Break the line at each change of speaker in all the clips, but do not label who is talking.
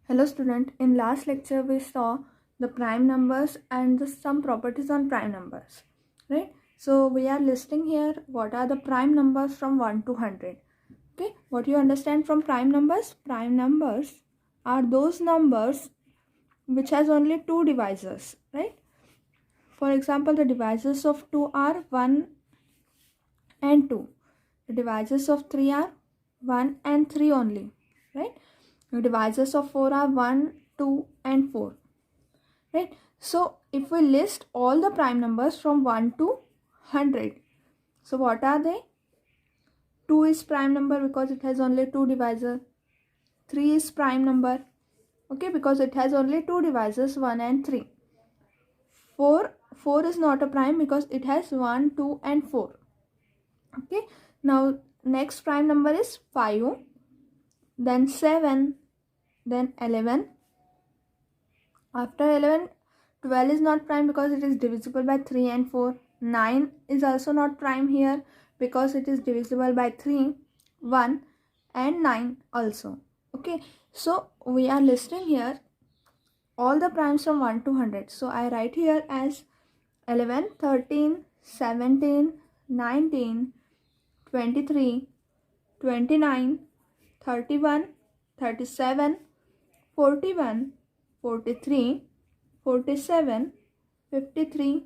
Hello student, in last lecture we saw the prime numbers and some properties on prime numbers, right? So we are listing here what are the prime numbers from 1 to 100. Okay, what you understand from prime numbers? Prime numbers are those numbers which has only two divisors, right? For example, the divisors of 2 are 1 and 2. The divisors of 3 are 1 and 3 only, right? The divisors of 4 are 1, 2 and 4, right? So if we list all the prime numbers from 1 to 100, so what are they? 2 is prime number because it has only two divisors. 3 is prime number, okay, because it has only two divisors, 1 and 3. 4 is not a prime because it has 1, 2 and 4. Okay, now next prime number is 5, then 7, then 11. After 11, 12 is not prime because it is divisible by 3 and 4. 9 is also not prime here because it is divisible by 3, 1 and 9 also. Okay, so we are listing here all the primes from 1 to 100. So I write here as 11, 13, 17, 19, 23, 29, 31, 37, 41, 43, 47, 53,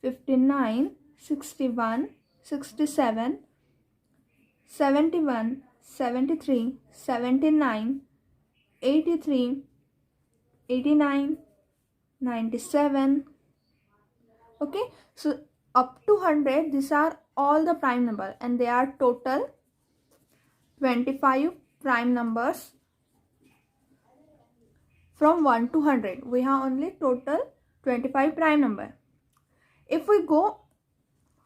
59, 61, 67, 71, 73, 79, 83, 89, 97. Okay, so up to 100, these are all the prime number and they are total 25 prime numbers. From 1 to 100, we have only total 25 prime number. If we go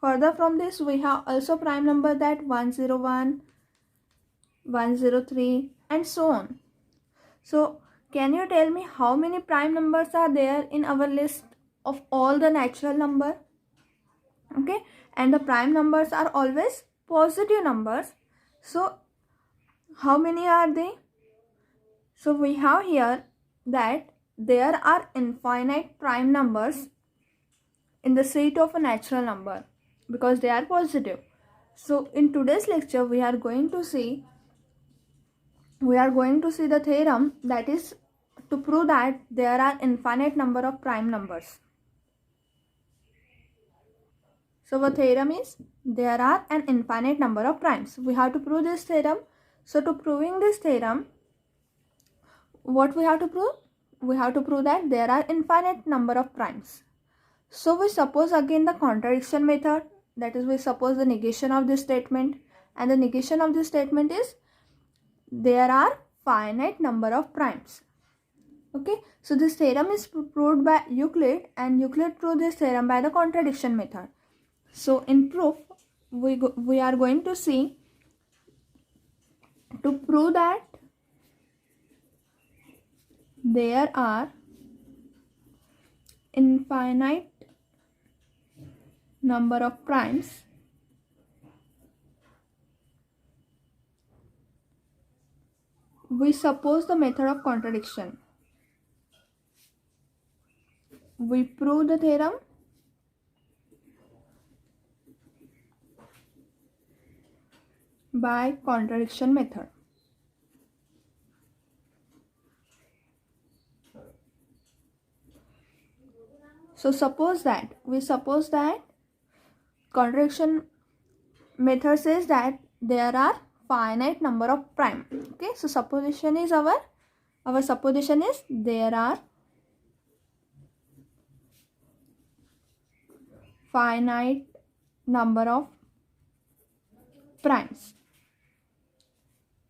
further from this, we have also prime number that 101, 103 and so on. So can you tell me how many prime numbers are there in our list of all the natural number? Okay, and the prime numbers are always positive numbers. So how many are they? So we have here that there are infinite prime numbers in the set of a natural number because they are positive. So in today's lecture we are going to see the theorem that is to prove that there are infinite number of prime numbers. So the theorem is there are an infinite number of primes. We have to prove this theorem. So to proving this theorem, what we have to prove? We have to prove that there are infinite number of primes. So we suppose again the contradiction method, that is we suppose the negation of this statement, and the negation of this statement is there are finite number of primes. Okay, so this theorem is proved by Euclid and Euclid proved this theorem by the contradiction method. So in proof we are going to see to prove that there are infinite number of primes, we suppose the method of contradiction. We prove the theorem by contradiction method. So we suppose that contradiction method says that there are finite number of prime. Okay, so supposition is our supposition is there are finite number of primes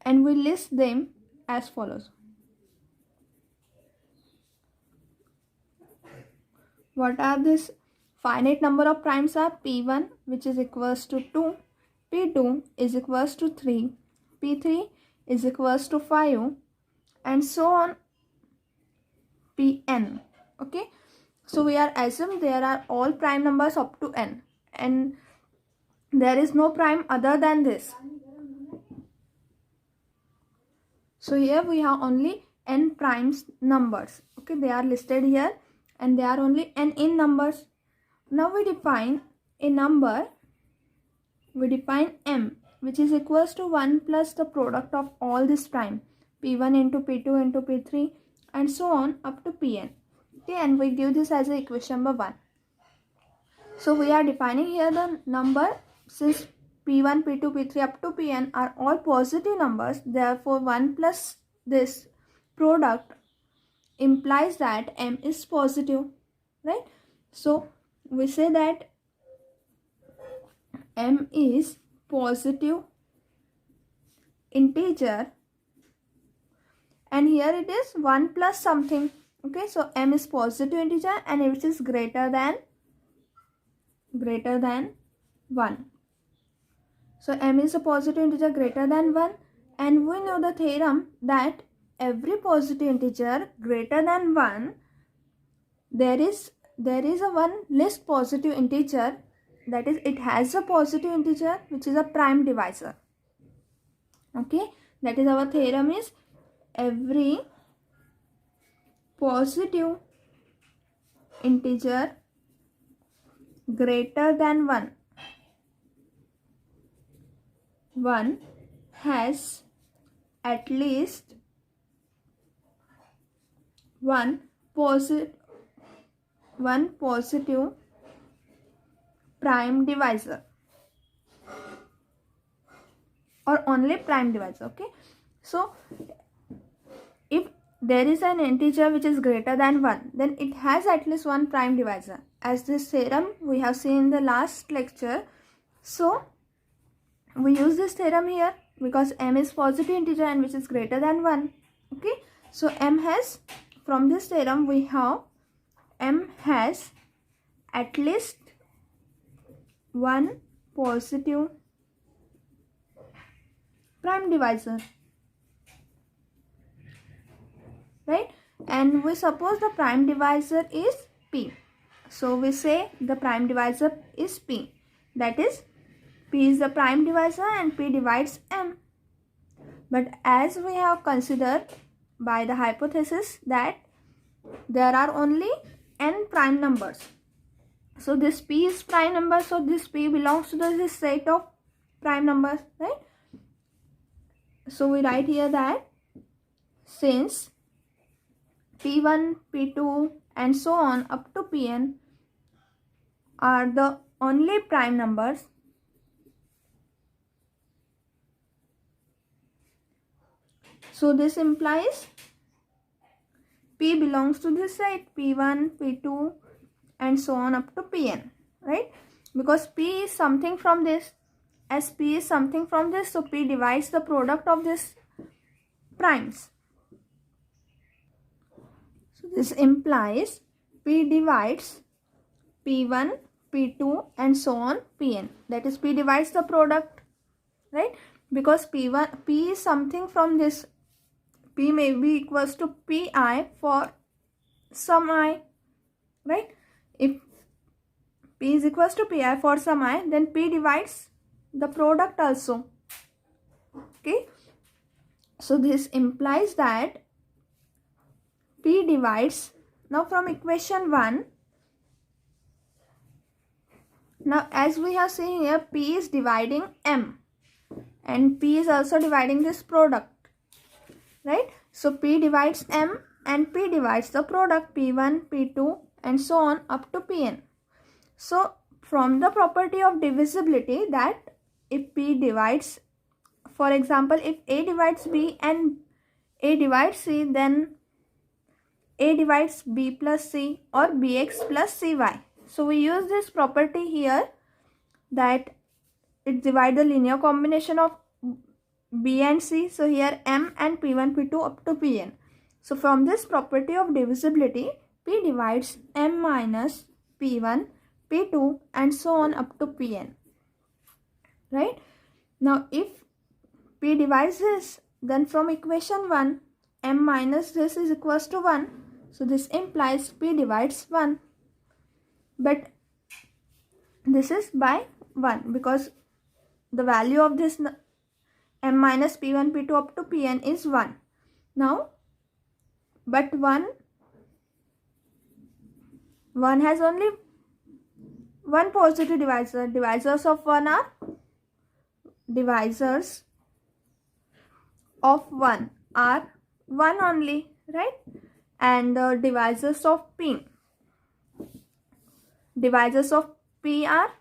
and we list them as follows. What are this finite number of primes are? P1 which is equals to 2, P2 is equals to 3, P3 is equals to 5 and so on Pn. Okay, so we are assume there are all prime numbers up to n and there is no prime other than this. So here we have only n primes numbers. Okay, they are listed here and they are only n in numbers. Now we define a number, we define m, which is equals to 1 plus the product of all this prime, p1 into p2 into p3 and so on up to pn. Okay, and we give this as a equation number 1. So we are defining here the number, since p1, p2, p3 up to pn are all positive numbers, therefore 1 plus this product implies that m is positive, right? So we say that m is positive integer, and here it is 1 plus something. Okay, so m is positive integer and which is greater than 1. So m is a positive integer greater than 1, and we know the theorem that every positive integer greater than 1, there is a one least positive integer, that is it has a positive integer which is a prime divisor. Okay, that is our theorem is every positive integer greater than 1 has at least one positive prime divisor or only prime divisor. Okay, so if there is an integer which is greater than 1, then it has at least one prime divisor, as this theorem we have seen in the last lecture. So we use this theorem here because m is positive integer and which is greater than 1. Okay, so m has, from this theorem we have m has at least one positive prime divisor, right? And we suppose the prime divisor is p. So we say the prime divisor is p, that is p is the prime divisor and p divides m. But as we have considered by the hypothesis that there are only n prime numbers, so this p is prime number, so this p belongs to this set of prime numbers, right? So we write here that since p1, p2 and so on up to pn are the only prime numbers, so this implies p belongs to this set p1, p2 and so on up to pn, right? Because p is something from this, as p is something from this, so p divides the product of this primes. So this implies p divides p1, p2 and so on pn, that is p divides the product, right? Because p is something from this, p may be equals to pi for some I, right? If p is equals to pi for some I, then p divides the product also. Okay, so this implies that p divides, now from equation 1, now as we have seen here, p is dividing m and p is also dividing this product, right? So p divides m and p divides the product p1, p2 and so on up to pn. So from the property of divisibility, that if p divides, for example, if a divides b and a divides c, then a divides b plus c or bx plus cy. So we use this property here that it divides the linear combination of b and c. So here m and p1, p2 up to pn. So from this property of divisibility, p divides m minus p1, p2 and so on up to pn, right? Now if p divides this, then from equation 1, m minus this is equals to 1. So this implies p divides 1. But this is by 1 because the value of this m minus p1, p2 up to pn is 1. Now but 1 has only one positive divisor. Divisors of 1 are divisors of 1 are 1 only, right? And the divisors of p are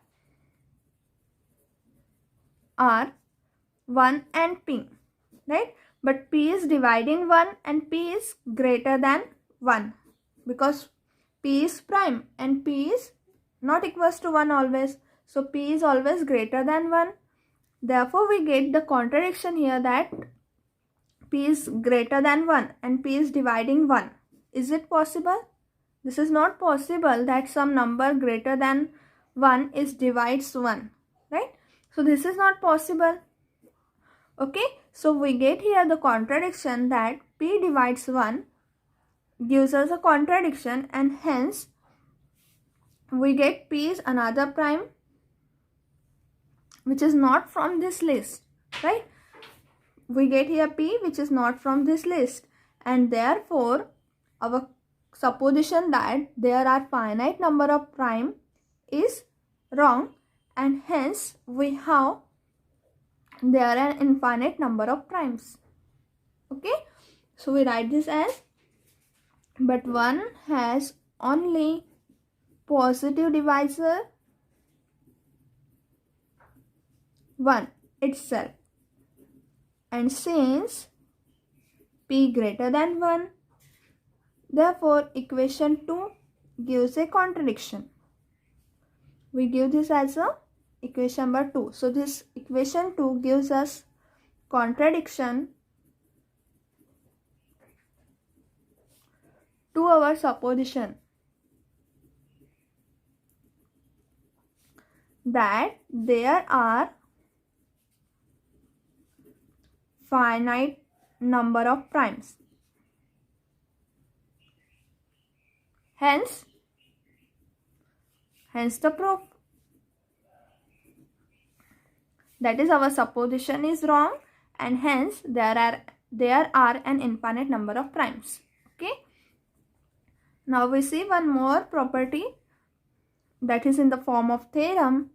1 and p, right? But p is dividing 1 and p is greater than 1, because p is prime and p is not equals to 1 always. So p is always greater than 1. Therefore, we get the contradiction here that p is greater than 1 and p is dividing 1. Is it possible? This is not possible that some number greater than 1 is divides 1, right? So this is not possible. Okay, so we get here the contradiction that p divides 1 gives us a contradiction, and hence we get p is another prime which is not from this list, right? We get here p which is not from this list, and therefore our supposition that there are finite number of prime is wrong, and hence we have there are an infinite number of primes. Okay, so we write this as, but 1 has only positive divisor 1 itself, and since p greater than 1, therefore equation 2 gives a contradiction. We give this as a equation number 2. So this equation 2 gives us contradiction to our supposition that there are finite number of primes. Hence the proof. That is, our supposition is wrong, and hence there are an infinite number of primes. Okay. Now we see one more property that is in the form of theorem.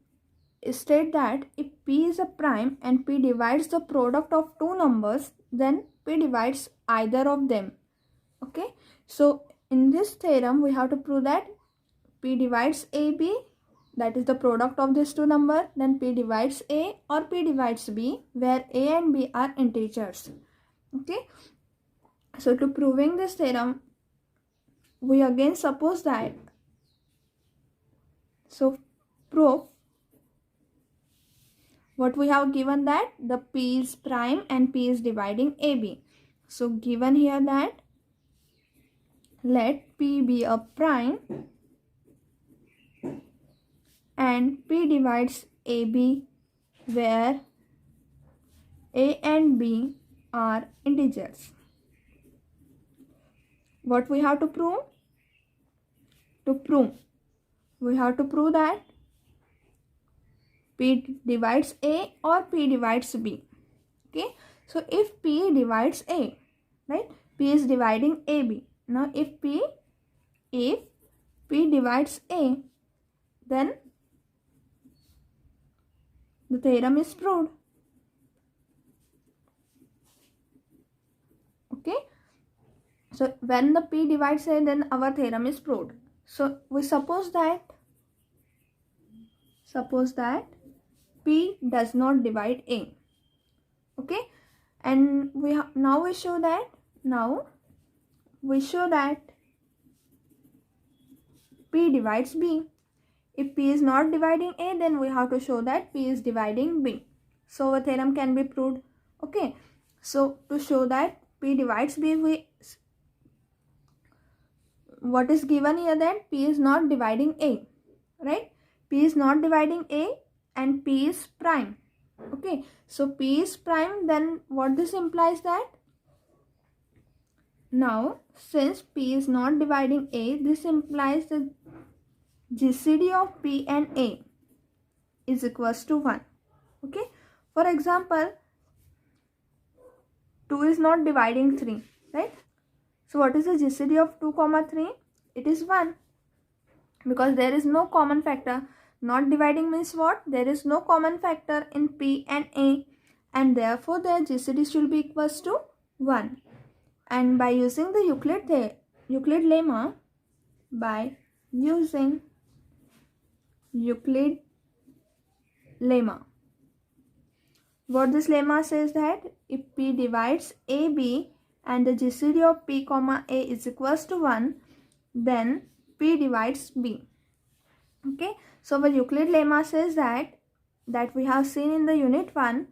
State that if p is a prime and p divides the product of two numbers, then p divides either of them. Okay. So in this theorem we have to prove that p divides ab, that is the product of these two numbers, then p divides a or p divides b, where a and b are integers. Okay. So to proving this theorem, we again suppose that, so proof, what we have given that the p is prime and p is dividing ab. So given here that let p be a prime and p divides ab, where a and b are integers. What we have to prove? We have to prove that p divides a or p divides b. Okay, so if p divides a, right, p is dividing ab. Now if p divides a, then the theorem is proved. Okay, so when the p divides a, then our theorem is proved. So we suppose that p does not divide a. Okay, and now we show that p divides b. If p is not dividing a, then we have to show that p is dividing b. So our theorem can be proved. Okay, so to show that p divides b, what is given here, that p is not dividing a, right? P is not dividing a and p is prime. Okay, so p is prime, then what this implies that now since p is not dividing a, this implies the GCD of p and a is equals to 1. Okay, for example, 2 is not dividing 3, right? So what is the GCD of 2 comma 3? It is 1, because there is no common factor. Not dividing means what? There is no common factor in P and A, and therefore their GCD should be equals to 1. And by using the Euclid lemma, what this lemma says that if P divides AB and the GCD of P comma A is equals to 1, then P divides B. Okay, so our Euclid lemma says that we have seen in the unit 1,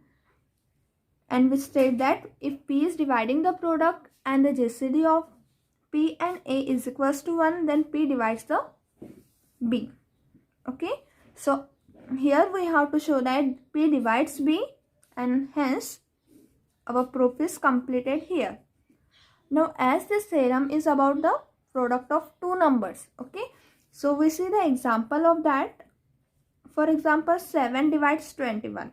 and we state that if P is dividing the product and the GCD of P and A is equals to 1, then P divides the B. Okay, so here we have to show that P divides B, and hence our proof is completed here. Now as this theorem is about the product of two numbers, okay, so we see the example of that. For example, 7 divides 21,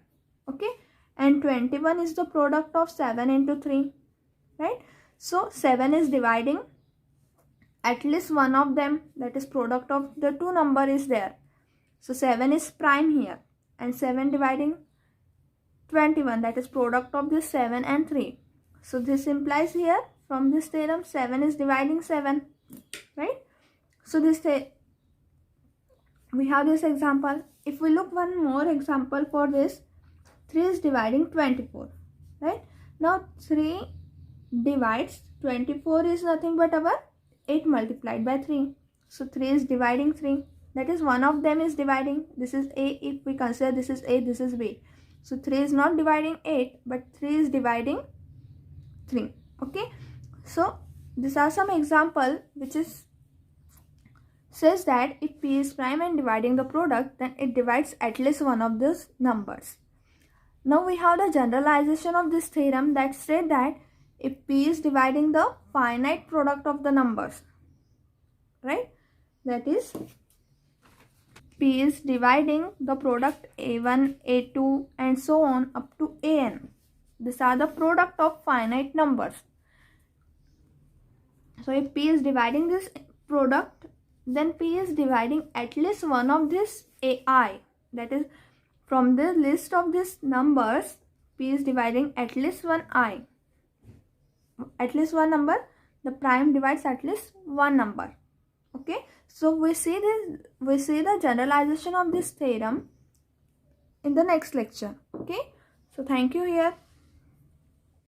okay, and 21 is the product of 7 into 3, right? So 7 is dividing at least one of them, that is product of the two number is there. So 7 is prime here, and 7 dividing 21, that is product of this 7 and 3. So this implies here from this theorem 7 is dividing 7, right? So this we have this example. If we look one more example for this, 3 is dividing 24, right? Now 3 divides 24 is nothing but our 8 multiplied by 3. So 3 is dividing 3, that is one of them is dividing. This is A, if we consider this is A, this is B. So 3 is not dividing 8, but 3 is dividing 3. Okay, so these are some example which says that if P is prime and dividing the product, then it divides at least one of these numbers. Now we have the generalization of this theorem that said that if P is dividing the finite product of the numbers, right, that is P is dividing the product A1, A2 and so on up to AN. These are the product of finite numbers. So if P is dividing this product, then P is dividing at least one of this AI. That is, from the list of these numbers, P is dividing at least one I. At least one number, the prime divides at least one number. Okay, so we see the generalization of this theorem in the next lecture. Okay, so thank you here.